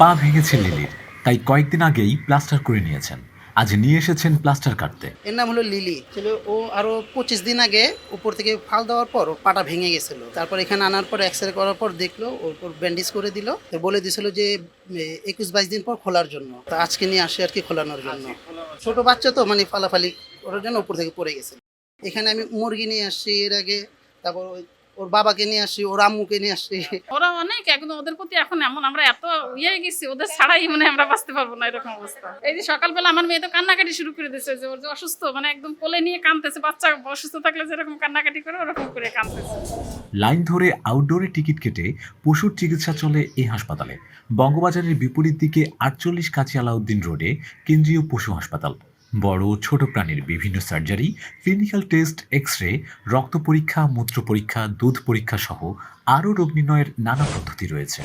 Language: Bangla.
পা ভেঙেছে লিলির, তাই কয়েকদিন আগেই প্লাস্টার করে নিয়েছেন। আজ নিয়ে এসেছেন প্লাস্টার কাটতে। এর নাম হলো লিলি ছিল। ও আরো 25 দিন আগে উপর থেকে ফাল দেওয়ার পর ওর পাটা ভেঙে গেছিল। তারপর এখানে আনার পর এক্সরে করার পর দেখলো ওর ব্যান্ডেজ করে দিল, তো বলে দিছিল যে 21-22 দিন পর খোলার জন্য। তো আজকে নিয়ে আসে আর কি খোলানোর জন্য। ছোট বাচ্চা তো মানে ফালাফালি করার জন্য উপর থেকে পড়ে গেছে। এখানে আমি মুরগি নিয়ে আসছি এর আগে, তারপর ওর বাবাকে নিয়ে আসছি, ওর আম্মুকে নিয়ে আসছি। ওরা অনেক একদম, ওদের প্রতি এখন এমন আমরা এত ইয়ে হয়ে গেছি, ওদের ছাড়াই মানে আমরা বাঁচতে পারবো না, এরকম অবস্থা। এই যে সকালবেলা আমার মেয়ে তো কান্নাকাটি শুরু করে দিয়েছে, যে ওর যে অসুস্থ, মানে একদম কোলে নিয়ে কাঁদতেছে। বাচ্চা অসুস্থ থাকলে যেরকম কান্নাকাটি করে ওরকম করে কাঁদতেছে। লাইন ধরে আউটডোরে টিকিট কেটে পশুর চিকিৎসা চলে এই হাসপাতালে। বঙ্গবাজারের বিপরীত দিকে 48 কাজী আলাউদ্দিন রোডে কেন্দ্রীয় পশু হাসপাতাল। বড় ও ছোট প্রাণীর বিভিন্ন সার্জারি, ক্লিনিক্যাল টেস্ট, এক্স-রে, রক্ত পরীক্ষা, মূত্র পরীক্ষা, দুধ পরীক্ষা সহ আরও রোগ নির্ণয়ের নানা পদ্ধতি রয়েছে।